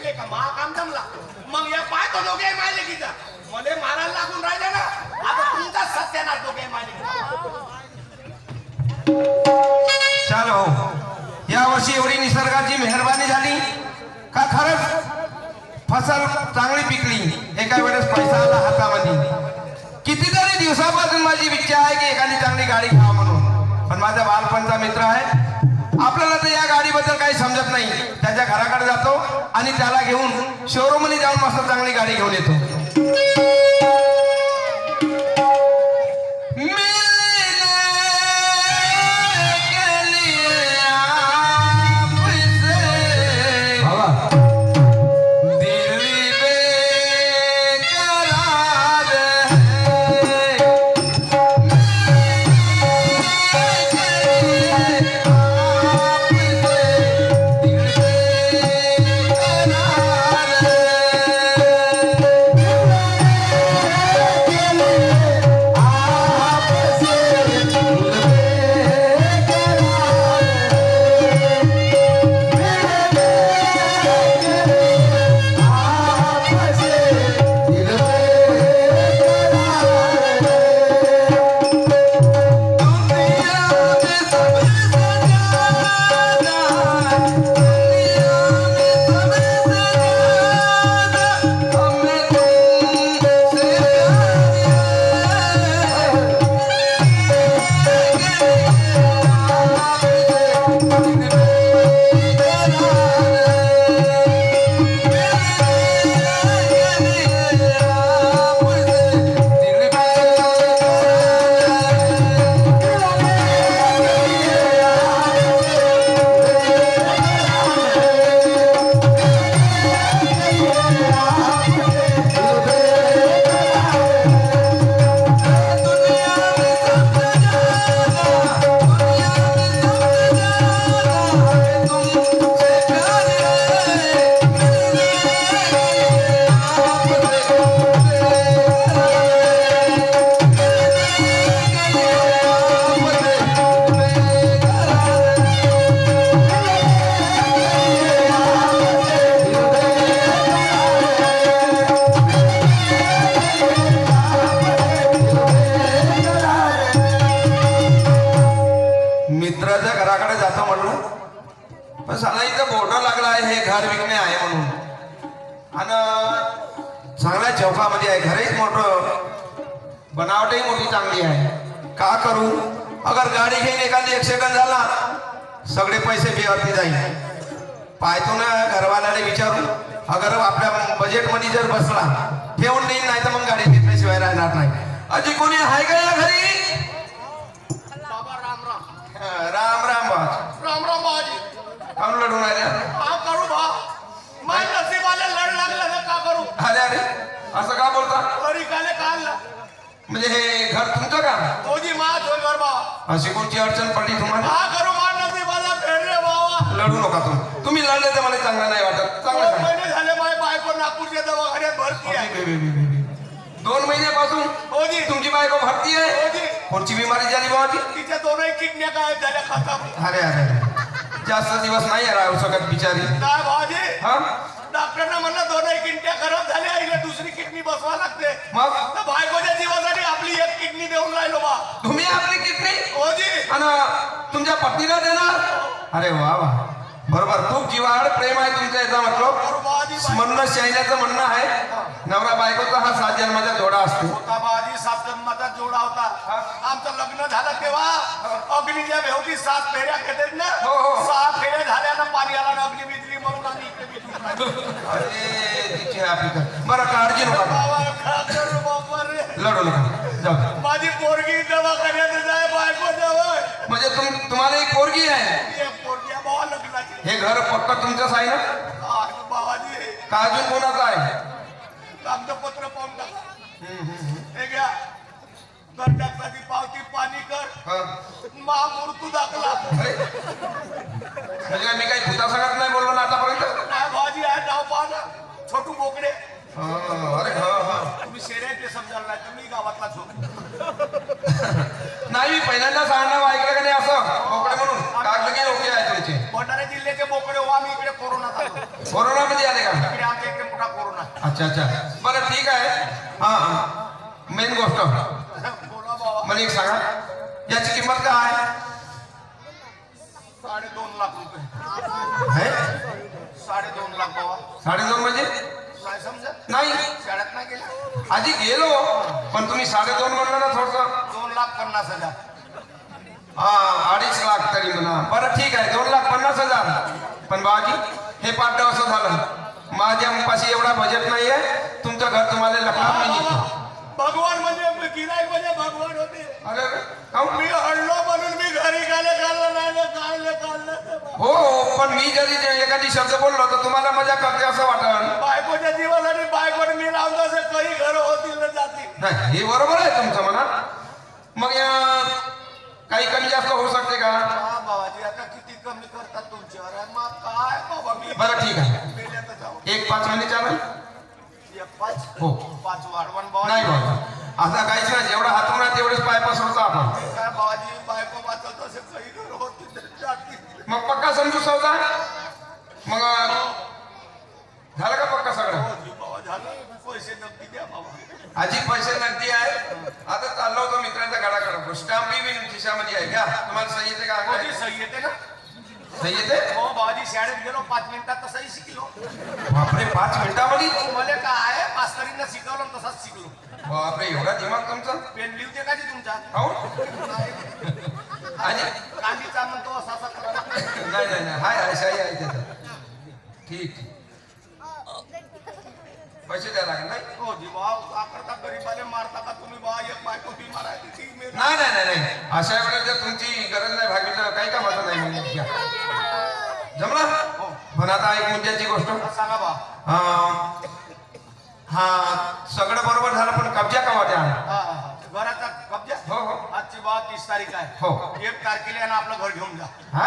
भेटले का मा काम जमला मग या पाय तो दोघे मालिकीचा मध्ये मारायला लागून राहिले ना आता तुमचा सत्यानाश दोघे मालिकी चलो या वर्षी एवढी निसर्गाची मेहरबानी झाली का खरंच फसल चांगली पिकली एका वेळेस पैसा आला हातामध्ये कितीतरी दिवसापासून माझी इच्छा आहे की एखादी चांगली गाडी घ्यावा म्हणून पण माझा बालपणचा मित्र आहे आपल्याला तर या गाडीबद्दल काही समजत नाही त्याच्या घराकडे जातो आणि त्याला घेऊन शोरूममध्ये जाऊन मस्त चांगली गाडी घेऊन येतो मित्राच्या घराकडे जातो म्हणलं पण साला इथं बोर्ड लागला आहे हे घर विकणे आहे म्हणून आणि चांगल्या चौकामध्ये आहे घरही मोठं बनावटही मोठी चांगली आहे का करू अगर गाडी घेऊन एखादी ऍक्सिडेंट झाला सगळे पैसे बेवरती जाईल पाहतो ना घरवाल्याला विचारू अगर आपल्या बजेटमध्ये जर बसला ठेवून देईल नाही तर मग गाडी घेतल्याशिवाय राहणार नाही अजी कोणी आहे का या घरी राम राम बाज राम राम बाजी हम लढून आले का करू भा माझ नशिबाला लढ लागला ना का करू अरे अरे असं का बोलता घरी काले काढला म्हणजे हे घर तुमचं का ओजी मा जोर बा अशी कोणती अडचण पडली तुम्हाला का करू माझ नशिबाला फेड रे बाबा लढू नका तुम्ही लढले तर मला चांगलं नाही वाटत चांगलं 2 महिने झाले माझी बायको नागपूरच्या दवाखान्यात भरती आहे 2 महिन्यापासून ओजी तुमची बायको भरती आहे ओजी कोणची बिमारी झाली बाबाची तिच्या दोनही किडन्या गायब झाल्या खतम अरे अरे जास्त दिवस नाही राहू शकत बिचारी काय भाजी हा डॉक्टरना म्हणलं दोनही किडन्या खराब झाल्या हिला दुसरी किडनी बसवा लागते मग तर बायकोच्या जीवासाठी आपली एक किडनी देऊन राहिलो बा तुम्ही आपली किडनी ओजी आणि तुमच्या पत्नीला देणार अरे वा वा बरोबर खूप जीवाड प्रेम आहे तुमच्या याचा मतलब म्हणणं शैल्याचं म्हणणं आहे नवरा बायकोचा हा 7 जन्माचा जोडा असतो होता बाजी 7 जन्माचा जोडा होता आमचं लग्न झालं तेव्हा अग्नीच्या भेवती 7 फेऱ्या घेतात ना हो, हो. 6 फेऱ्या झाल्या ना पाणी आला ना अग्नी बिजली म्हणून आम्ही इकडे बिजली अरे तिची आपली बरं काळजी नका बाबा का करू बाबा रे लढू नका जाऊ माझी पोरगी दवाखान्यात जाय बायको जवळ म्हणजे तुम्हाला एक पोरगी आहे एक पोरगी बाबा लग्नाची हे घर पक्क तुमचंच आहे ना बाबाजी का अजून कोणाचं आहे कागदपत्र पाहून टाका हे घ्या दंडासाठी पावती पाणी कर महामूर्तू दाखला म्हणजे मी काही भूता सांगत नाही बोललो ना आतापर्यंत काय भाजी आहे नाव पहा ना छोटू बोकडे अरे तुम्ही शेरे ते समजाल नाही तुम्ही गावातला नाही पहिल्यांदा सांगणं ऐकलं का नाही असं बोकडे म्हणून कागद ओके आहे तुमचे भंडारा जिल्ह्याचे बोकडे हो आम्ही इकडे कोरोनात आलो कोरोना मध्ये आले का अच्छा अच्छा बरं ठीक आहे. हा मेन गोष्ट बोला बाबा. मला एक सांगा याची किंमत काय 2.5 लाख रुपये. आहे? 2.5 लाख बाबा. 2.5 म्हणजे काय समजत नाही शाळेत नाही गेला. आधी गेलो पण तुम्ही 2.5 म्हणलं ना थोडस. 2,50,000. हा 2.5 लाख तरी म्हणा. बरं ठीक आहे 2,50,000. पण बाबाजी हे पाठ असं झालं माझ्या पाशी एवढा बजेट नाहीये. तुमचं घर तुम्हाला लग्नात मी निघतो. भगवान म्हणजे गिराईक म्हणजे भगवान होते. अरे काहून? मी हडलो म्हणून मी घरी काढलं नाही काढलं. हो पण मी जरी एखादी शब्द बोललो तर तुम्हाला मजा करते असं वाटलं. बायकोच्या जीवासाठी बायकोने मी लावून तसे काही घर होतील ना जातील. नाही हे बरोबर आहे तुमचं म्हणा. मग काही कमी जास्त होऊ शकते का? हा बाबाजी आता किती कमी करतात तुमच्यावर. मग काय बाबा मी बरं ठीक आहे मेल्यात जाऊ. 1-5 महिने चालेल. 5 हो 5 वाढवण बाबा. नाही बाबा आता काहीच नाही. जेवढा हातून आहे तेवढेच पाय पसरतो आपण. काय बाबाजी बायको वाचत असे काही घर होतील तर जातील. मग पक्का समजू सौदा. मग झालं का पक्का सगळं? हो जी बाबा झालं. पैसे नक्की द्या बाबा. आजी पैसे नगदी आहे. आता चाललो होतो मित्राच्या गाडाकडे. स्टॅम्प बी खिशामध्ये आहे घ्या. तुम्हाला सही येते का? हो जी सही येते ना. सही येते. हो बाबाजी शाळेत गेलो 5 मिनिटात तसंही शिकलो. बापरे 5 मिनिटामध्ये. मला काय आहे मास्तरीनं शिकवलं तसाच शिकलो. बापरे एवढा दिमाग तुमचा. पेन लिहते का जी तुमच्या. हो आणि गांधीचा म्हणतो असा असा करा. नाही नाही नाही हाय हाय सही आहे त्याचं. ठीक पैसे द्यायला लागेल नाही. हो जी भाव का करता गरीबाले मारता का तुम्ही बा. एक बायको ती मारायची ती मेली. नाही नाही नाही नाही अशा वेळेस जर तुमची गरज नाही भागली तर काही कामाचं नाही. मग घ्या. जमलं. हो पण आता एक मुद्द्याची गोष्ट. सांगा बा. हा सगळं बरोबर झालं पण कब्जा कवा द्या. हा, घराचा कब्जा. हो हो आजची बा 30 तारीख आहे. हो 1 तारखेला यानं आपलं घर घेऊन जा. हा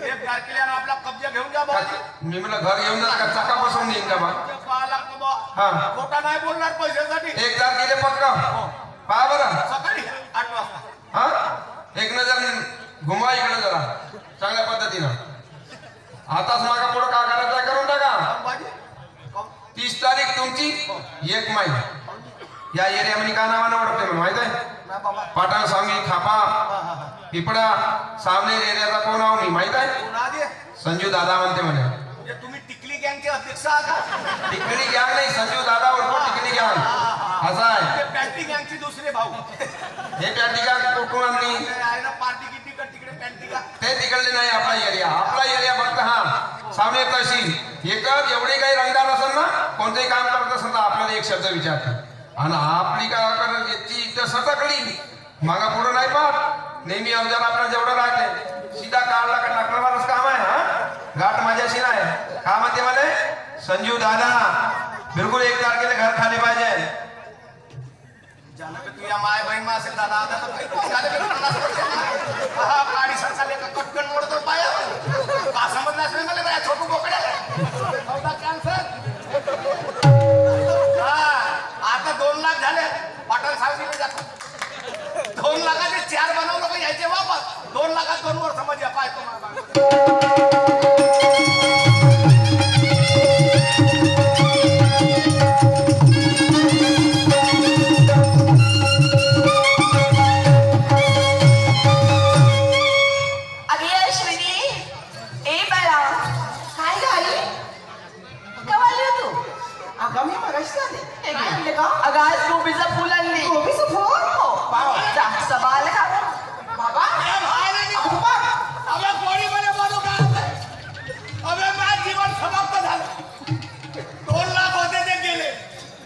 1 तारखेला यानं आपला कब्जा घेऊन जा बाबा. मी म्हणलं घर येऊन जात का चाका बसवून येईन का बा. 5 लाख बा. हा खोटा नाही बोलणार पैशासाठी. 1 तारखेला पक्का हो पहा बरं. सकाळी 8 वाजता. हा एक नजर घुमा इकडे जरा चांगल्या पद्धतीनं. आताच मागा पुढं का करायचं आहे करून टाका. बाजी 30 तारीख तुमची 1 माई. या एरियामध्ये का नावानं ओळखते मला माहित आहे. ना बाबा. पाटण सांगली खापा हा हा हा. पिपळा सावनेर एरियाचा कोण आहो मी माहित आहे. पुन्हा दे. संजू दादा म्हणते म्हणे. म्हणजे तुम्ही टिकली गँगचे अध्यक्ष आहात का. टिकणी गँग नाही संजू दादा उर्फ टिकणी गँग असं आहे. ते पॅन्टी गँगचे दुसरे भाऊ. हे त्या ठिकाणी कुठून आणली ते आहे ना पार्टी की तिकड तिकडे पॅन्टी का. ते तिकडले नाही. आपला एरिया फक्त हा सावनेर तहसील. एकच एवढे काही रंगदार असेल ना कोणतेही काम करत असेल तर आपल्याला एक शब्द विचारते. आणि आपली काय याची इथं सटकली मागा पुढं नाही पाहत. नेहमी अवजार आपला जेवढं राहते सीधा काढला का टाकणारच काम आहे. हा गाठ माझ्याशी नाही. का म्हणते मला संजू दादा बिलकुल 1 तारखेला घर खाली पाहिजे. ज्याला की तुझ्या माय बहीण मा असेल दादा आता तर काही झालं की 50 वर्ष. हा गाडी सरकारले का कटकन मोडतो पाया. का समजलं असेल मला बऱ्या छोटू बोकड्या. नव्हता कॅन्सर. हा आता 2 लाख झाले. पाटण सांगलीला जातो. 2 लाखाचे 4 बनवलं का यायचे वापस. 2 लाखात 2 वर्ष म्हणजे पाय तुम्हाला. अगं आज गोबीचं फुल आणली. गोबीचं फुल जा सबाल खा बाबा. अबे कोणी म्हणे बनू का. अबे माझं जीवन समाप्त झालं. 2 लाख होते ते गेले.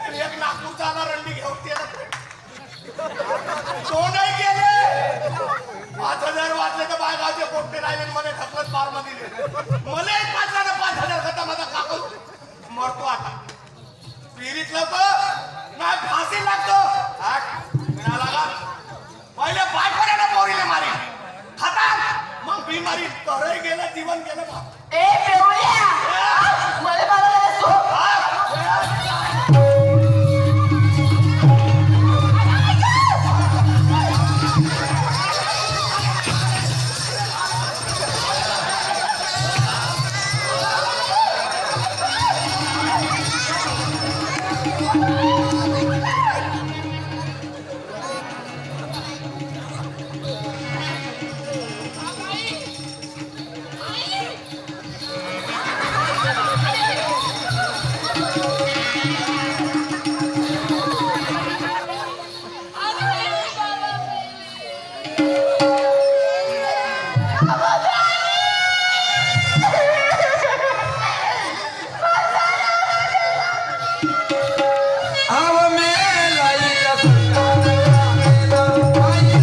आणि 1 नागपूरचा आला रंडी घेऊन ते 2ही गेले. 5,000 वाचले तर बायगावचे पोट्टे राहिले म्हणे ढकलत बार मध्ये. मला 5,000 खता माझा काकू मरतो आता. पिरीत लोक नाही फाशी लागतो. पहिले बायकोने पोरीने मारी खातात मग बिमारी तरही गेलं जीवन गेलं बा. ए पेवळ्या मला मला सो. आव मेला इका सकाळा आई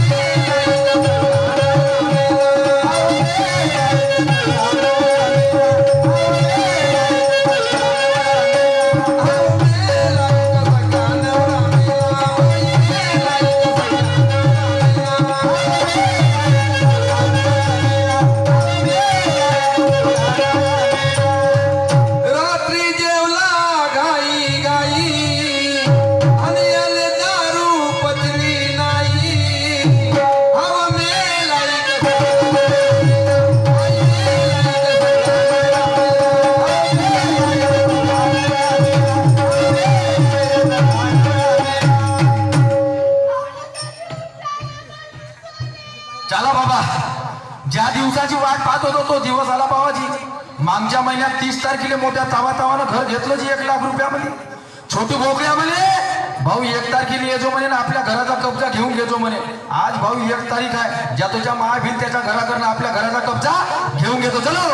रात्री जेवला घाई गाई आणि आले दारू पचली नाही हवा मेला चला बाबा ज्या दिवसाची वाट पाहत होतो तो दिवस आला बाबाजी मागच्या महिन्यात 30 तारखेला मोठ्या तावातावानं घर घेतलं जी 1 लाख रुपयामध्ये छोटू भोकड्या म्हणे भाऊ 1 तारखेला येजो म्हणे ना आपल्या घराचा कब्जा घेऊन घेतो म्हणे आज भाऊ 1 तारीख आहे ज्या तुझ्या महाभील त्याच्या घराकडनं आपल्या घराचा कब्जा घेऊन घेतो चलो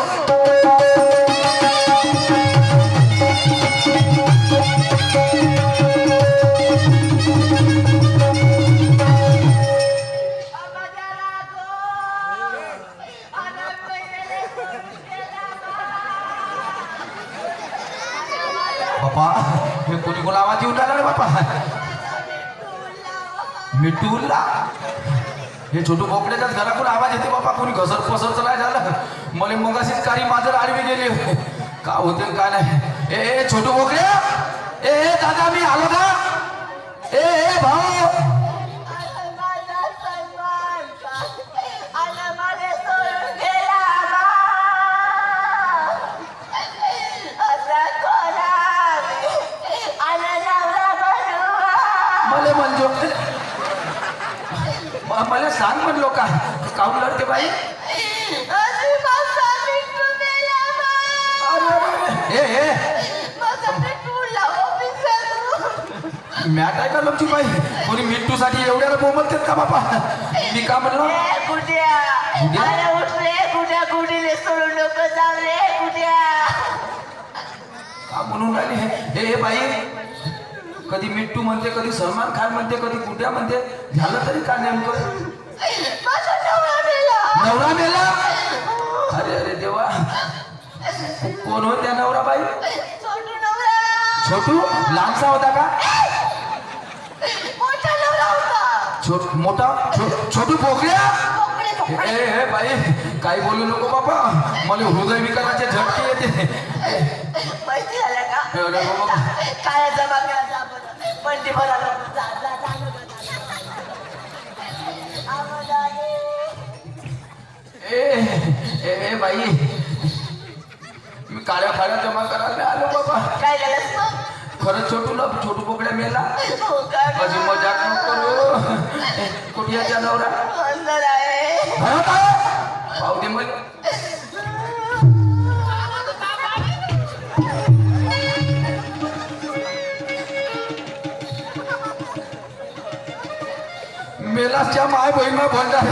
बापा हे कोणी कोण आवाज येऊन राहिला रे बापा मिठूला हे छोटू बोकड्याच्याच घराकडून आवाज येते बापा कोणी घसर पसरच नाही झालं मला मगाशीच काही माझं आडवे गेले का होते काय नाही ए छोटू बोकड्या ए दादा मी आलो का ए भाऊ मला म्हणजो मला सांग म्हणलो का काऊन लढते बाई मॅट आहे का लोकची बाई कोणी मिट्टू साठी एवढ्याला बोमलतात का बापा मी का म्हणलो का म्हणून राहिले हे बाई कधी मिट्टू म्हणते कधी सलमान खान म्हणते कधी कुठ्या म्हणते झालं तरी का नेमकं नवरा मेला अरे अरे देवा कोण हो त्या नवरा बाई छोटू लहानसा होता का मोठा छोटू पोकड्या हे बाई काही बोलू नको बाबा मला हृदय विकाराचे झटके येते माहिती झालं का काय जमा केला पण ते ए बाई मी काळ्या फाड्या जमा करायला आलो बाबा काय झालं खरंच छोटू बोकड्या मेला अशी मजा करू कुठ्याच्या नवरा पाहू दे मला मेलाच्या माय बहिमा भंडार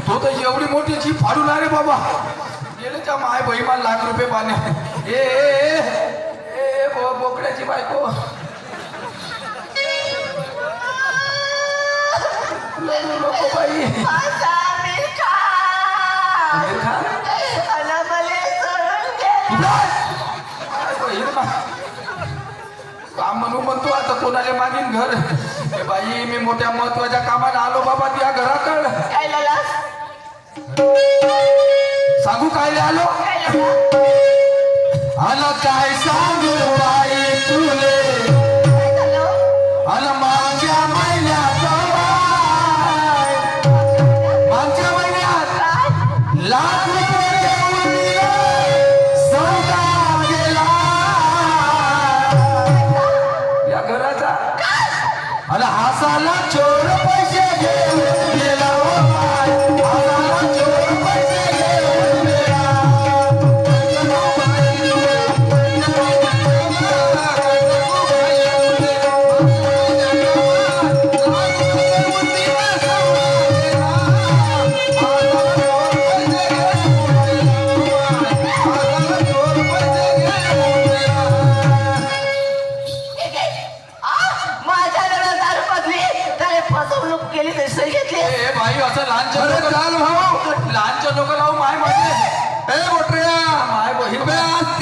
तो तर एवढी मोठी जी फाडून आहे रे बाबा गेल्याच्या माय बहिमा लाख रुपये पाण्या ए बोकड्याची बायको नको बाई काम म्हणतो आता कोणाला मागीन घर हे बाई मी मोठ्या महत्वाच्या कामाला आलो बाबा त्या घराकड काय झालं सांगू काय आलो आला काय सांगू बाई तुले आला मागच्या महिन्यात लाख रुपये सौदा गेला या घराचा आणि हासाला चोर पैसे घेऊन गेला हासाला चोर पैसे घेऊन गेला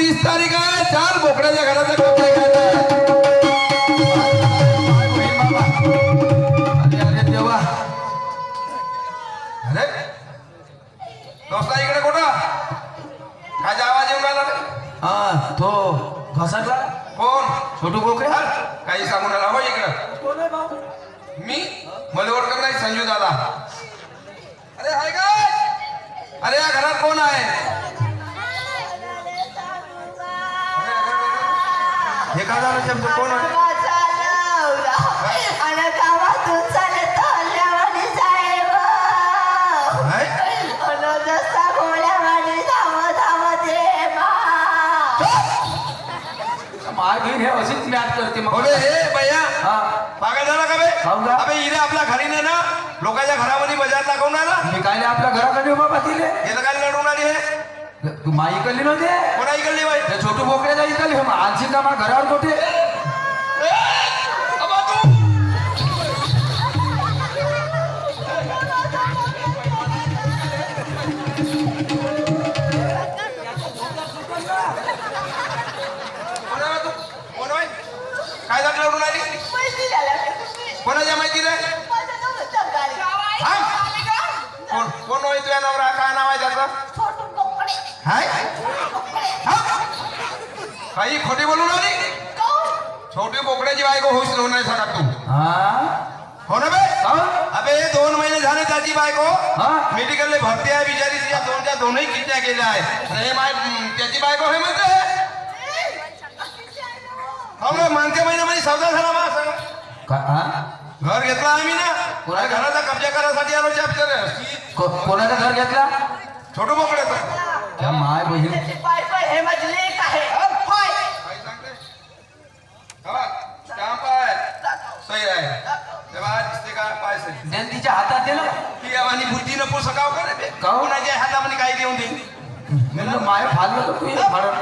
30 तारीख आहे. 4 बोकड्याच्या घराचा कब्जा घ्यायचा आहे. अरे देवा. अरे दोस्ता इकडे कुठं काय आवाज येऊन राहिला रे? हा तो घसरला कोण? छोटू बोकरे. काही सांगून आला हो इकडं. कोण आहे भाऊ? मी मला ओळखत नाही. संजू दादा. अरे हाय काय? अरे या घरात कोण आहे? हे काय झालं शब्द? कोण आहे? माय बहीण हे अशीच मॅच करते मग. अबे हे भैया हा पागल झाला का बे? खाऊ का? अबे इथे आपल्या घरी नाही ना, लोकांच्या घरामध्ये बाजार दाखवून आला. मी काय नाही आपल्या घराकडे उभा पातीले. हे तर काय लढून आली हे? तू माई इकडली नव्हते. कोणा इकडली बाई? ते छोटू बोकड्याचा इकडली आणखी का मा घरावर मोठे. अबा तू कोण आहे तू? कोण आहे? काय झालं लढून आली? कोणाच्या माहिती रे? कोण कोण होय तुझ्या नवरा? काय नाव आहे त्याचं? हाय काही खोटी बोलून आली? छोटी बोकड्याची बायको होईस नाही सका तू. हा हो ना बे? अबे 2 महिने झाले त्याची बायको हा? मेडिकलले भरती आहे बिचारी. तिच्या दोनही किडन्या गेल्या आहे. आणि हे त्याची बायको हे म्हणते हो ना. मागच्या महिन्यामध्ये सौदा झाला मा सांग. घर घेतला आम्ही ना. कोणा- घराचा कब्जा करायसाठी आलो बिचारे. कोणाचं घर घेतला? छोटू बोकड्याचं. त्या माय बहीण हे माझी लेक आहे. होय. काय सांगते? हा, स्टॅम्प आहे. सही आहे. तेव्हा दिसते का पाय सही. देन तिच्या हातात दिलं. ती आम्हाला बुद्धी नको सकाव का रे? काहून? कोणाच्या हातामध्ये काही देऊन दे. म्हणलं माय फाडलं तर तू हे फाडलं.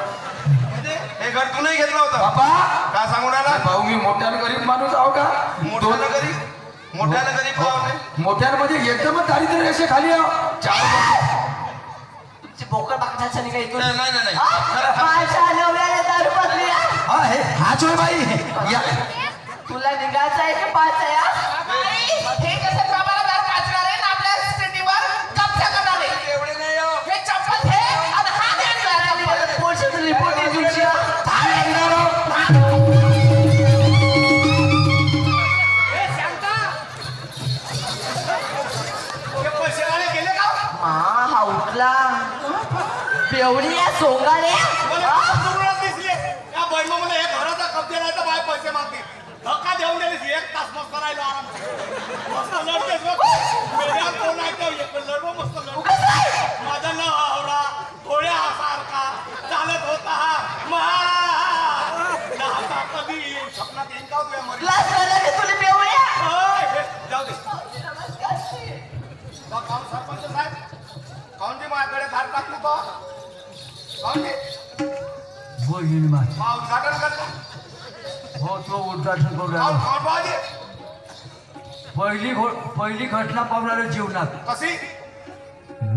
हे घर तू नाही घेतलं होतं बाबा का? सांगून आला भाऊ मी मोठ्यानं गरीब माणूस आहो का? मोठ्यानं गरीब. मोठ्यानं गरीब भाव नाही. मोठ्यानं म्हणजे एकदमच दारिद्र्य रेषे खाली आहो. 4 तुमची बोकड बागण्याचं नाही का इथून? नाही नाही नाही. खरं- माझ्या नवऱ्याने दारू बदली आहे. हा हे हाच होय बाई. या तुला निघायचं आहे का पाच आहे हा? हे कसं कामाला दारू पाचणार आहे ना आपल्या सिटीवर कब्जा करणार आहे. एवढे नाही हो. हे चप्पल हे आणि हा द्या. पोलिसाचा रिपोर्ट आहे तुमची. हे पैसेवाले गेले का? हा उठला बेवडी आहे सोंगारे. मला सुरुवात दिसली. या बहिणा मला हे घराचा कब्जा नाही तर बाय पैसे मागतील. धक्का देऊन दिलीस. 1 तास मस्त राहिलो आराम. मस्त लढतेस बघ. मेल्यावर कोण आहे तो? एक लढव मस्त लढ. माझा नवरा डोळ्यासारखा चालत होता आता कधी स्वप्नात येईन का तुझ्या मरी? लाज वाटते तुला बेवड्या. ओय, हे, जाऊ दे. बा, काहून सरपंच साहेब? काहून जी माझ्याकडे धार टाकली बा? काहून जी? बहीण माय. बा, उद्घाटन करता. हो तो उद्घाटन करून काहून राहिला. काहून बाजी? पहिली घटना पावणार जीवनात. कशी?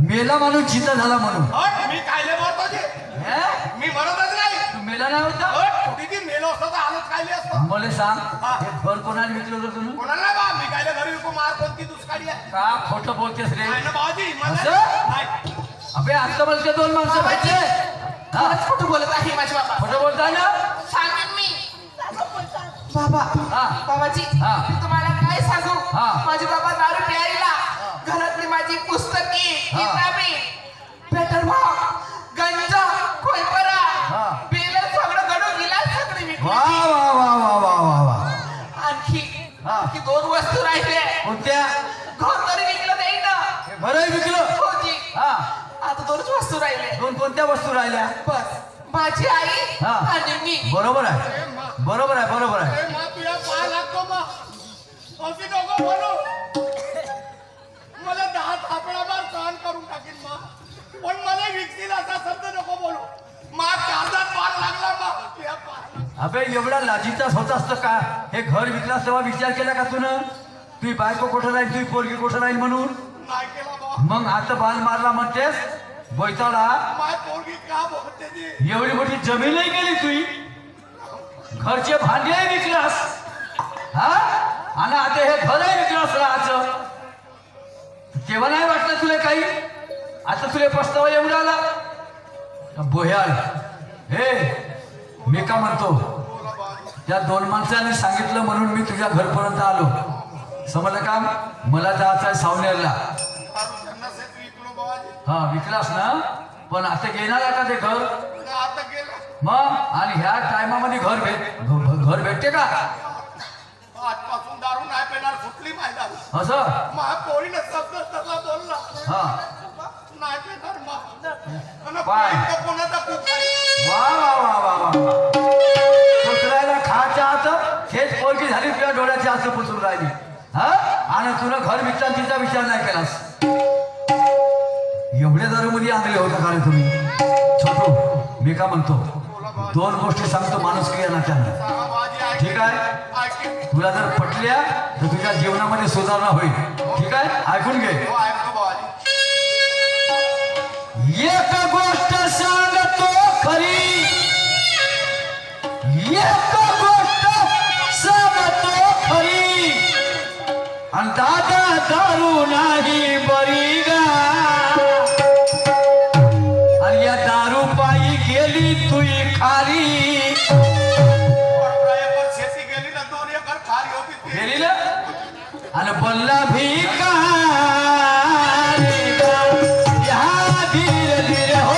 मेला माणूस जिता झाला म्हणून. हट, मी कायले मरतो जी? हे? मी मरतच नाही. तू मेला नाही होता? हट, कुठे ती मेलो असतो तर आलोच कायले असतो. मला सांग हा. हे घर कोणाला विकलं होतं तुम्ही? कोणाला नाही बा, मी कायले घरी विकू मार कोणती दुष्काळी आहे? का खोटं बोलतेस रे? नाही ना बाजी, मला असं? नाही. अबे आता मला ते 2 माणसं भेटले. हा? खरंच खोटं बोलत आहे माझे बाबा. खोटं बोलताय ना? सांगेन मी. बाबा हा. बाबाजी हा. मी तुम्हाला काय सांगू? हा. माझे बाबा दारू प्यायला घरातली माझी पुस्तके हा. किताबे पेट्रोल भाव गंजा खोयपरा हा. बेल सगळं गडून गेला सगळं विकून. वा वा वा वा वा वा वा. आणखी हा. 2 वस्तू राहिले. कोणत्या? घर तरी विकलं नाही ना. हे घरही विकलं. हो जी. हा. आता 2च वस्तू राहिले. 2 कोणत्या वस्तू राहिल्या? बस माझी आई हा. आणि मी. बरोबर आहे. बरोबर आहे. बरोबर आहे. ए, मा तुझ्या पाय लागतो मा. अशी दोघं बोलू. मला 10 थापडाभर सहन करून टाकीन मा. पण मला विकतील असा शब्द नको बोलू. मा काळजात पार लागला मा. तुझ्या पाय लागला. अबे एवढा लाजीचाच होत असतं का? हे घर विकलास तेव्हा विचार केला का तुनं? तुझी बायको कुठं राहील, तुझी पोरगी कुठं राहील म्हणून? नाही केला बा. मग आता बाल मारला म्हणतेस? बैताडा माय पोरगी का बोलते ती एवढी मोठी जमीनही गेली तुई घरचे भांडे विकलास हा आणि आता हे घरही विकलास राहायचं तेव्हा नाही वाटलं तुला काही आता तुला पस्तावा येऊन आला बोह्याल हे मी का म्हणतो त्या दोन माणसाने सांगितलं म्हणून मी तुझ्या घरपर्यंत आलो समजलं का मला जायचं आहे सावनेरला त्यांना सेट विकलो बाबाजी हा विकलास ना पण आता घेणार आहे का ते घर आता गेलं मग आणि ह्या टायमामध्ये घर भेटते का आजपासून दारू नाही पेणार सुटली माहिती असं माझ्या पोरीने शब्द तसला बोलला हा नाही पेणार मग बाय. कोणाचा खूप आहे वा वा वा वा वा पुसरायला खायच्या आत हेच पोरगी झाली तुझ्या डोळ्याची असं पुसून राहिली हा आणि तुला घर विचार तिचा विचार नाही केलास एवढ्या दारूमध्ये आणले होते का रे तुम्ही छोटू मी का म्हणतो दोन गोष्टी सांगतो माणूस की ना त्यांना बाबाजी ठीक आहे तुला जर पटल्या तर तुझ्या जीवनामध्ये सुधारणा होईल ठीक आहे ऐकून घे ऐकतो बाबाजी एक गोष्ट सांगतो खरी एक गोष्ट सांगतो खरी आणि दादा दारू नाही बरी गा आणि या दारू पायी गेली तुई खाली शेती गेली ना 2 एकर खाली होती ती. गेली ना आणि बल्ला भिका धीरे धीरे हो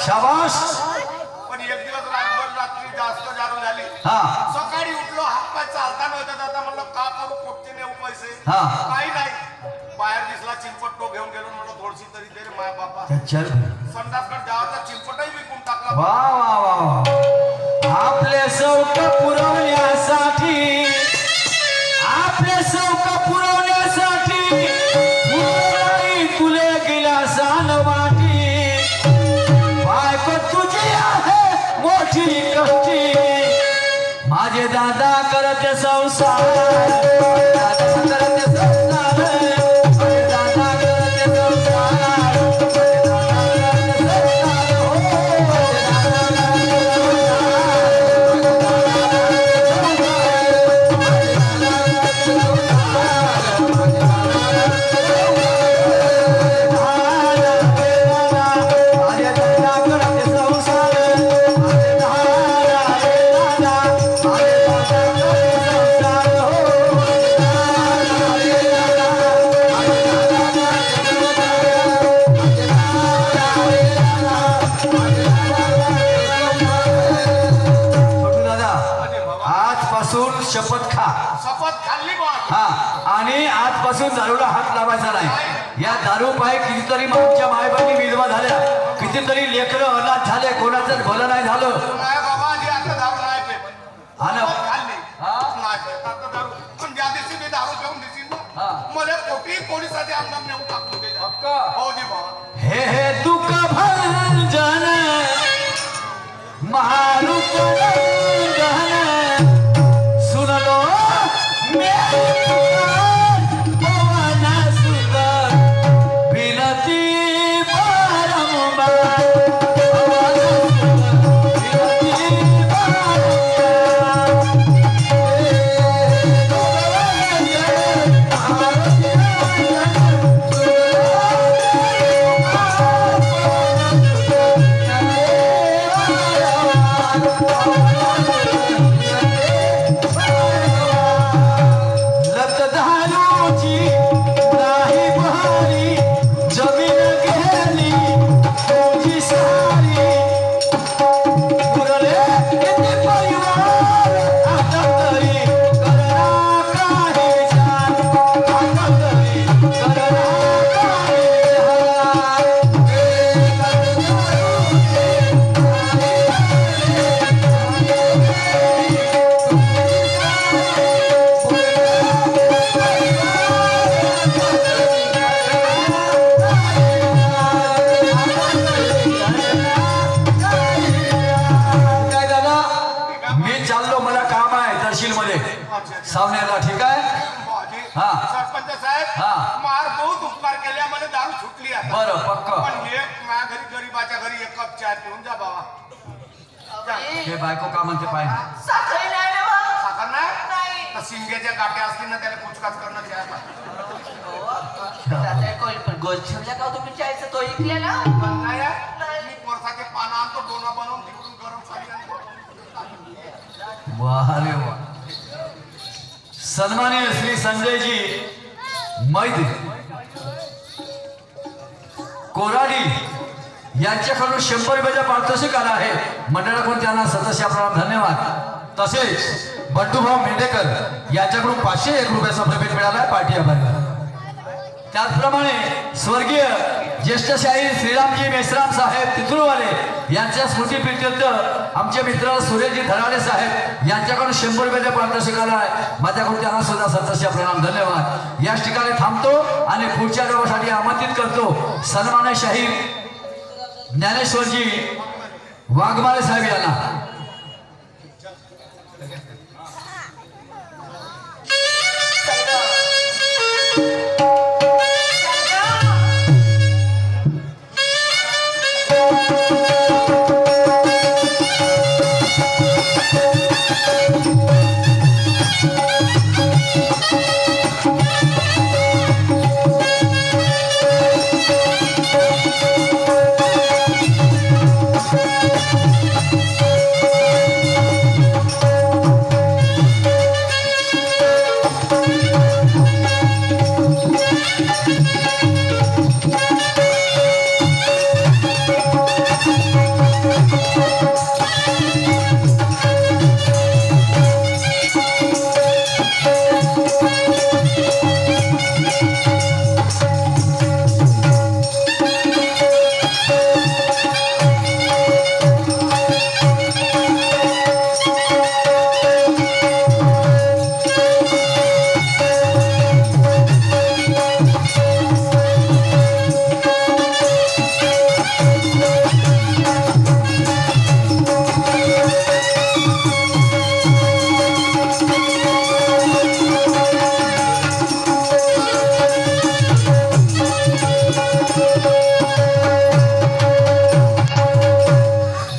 शाबास पण एक दिवस रातभर रात्री जास्त दारू झाली हा सकाळी उठलो हात पाय चालता नव्हता जाता म्हणलं का करू कोटचे नेऊ पैसे हा. काही नाही बाहेर दिसला चिंपट तो घेऊन गेलो म्हणलं थोडीशी तरी दे रे माय बापा चल संडासकडे जावाचा चिंपटही विकून टाकला वा वा वा आपले शौक पुरवण्यासाठी आपले शौक पुरवण्यासाठी पुरवणारी तुले गेला सान वाटी बायको तुझी आहे मोठी कष्टी माझे दादा करते संसार दादा करते संसार माझे दादा करते संसार माझे दादा करते संसार हो माझे दादा शपथ खा शपथ खाल्ली बा हा आणि आजपासून दारूला हात लावायचा नाही या दारू पाय कितीतरी आमच्या मायबानी विधवा झाल्या कितीतरी लेकरं अनाथ झाले कोणाचं भलं नाही झालं नाही बाबा आधी आता दारू नाही पे आणि खाल्ली हा? नाही पेत आता दारू पण ज्या दिवशी मी दारू पिऊन दिसीन ना हा. मला कोटी पोलिसाचे आमदार नेऊन टाकून दे पक्का? हो दे बाबा हे दुःख माणसाचे सावनेरला ठीक आहे बाजी. हा. सरपंच साहेब हा. मार बहुत उपकार केल्या मला दारू सुटली आता बरं पक्क पण एक माझ्या घरी गरीबाच्या घरी एक कप चहा पिऊन जा बाबा हे बायको का म्हणते पाय साखळी नाही ना बा. साखर नाही नाही. तर शिंग्याच्या गाठ्या असतील ना त्याला कुचकाच करणं द्यायला त्यात कोणी पण गोल ठेवल्या का तुम्ही चायचं तो इकल्या ना नाही आहे. मी कोरसाचे पानं आणतो डोना बनवून तिकडून गरम पाणी आणतो. वाह रे वा सन्माननीय श्री संजयजी मैत्री कोराडी यांच्याकडून 100 रुपयाचा पारितोषिक आला आहे मंडळाकडून त्यांना सतत प्रणाम धन्यवाद तसेच बंडूभाऊ मेंढेकर यांच्याकडून 501 रुपयाचा प्रवेश मिळाला पार्टी आभारी त्याचप्रमाणे स्वर्गीय ज्येष्ठ शाहीर श्रीरामजी मेश्राम साहेब तिथुरवाले यांच्या स्मृतीप्रित्यर्थ आमचे मित्र सुरेशजी धडाडे साहेब यांच्याकडून 100 रुपयाच्या पारितोषिक आला आहे माझ्याकडून त्यांना सुद्धा सतत प्रणाम धन्यवाद याच ठिकाणी थांबतो आणि पुढच्या गावासाठी आमंत्रित करतो सन्मान्य शाहीर ज्ञानेश्वरजी वाघमारे साहेब यांना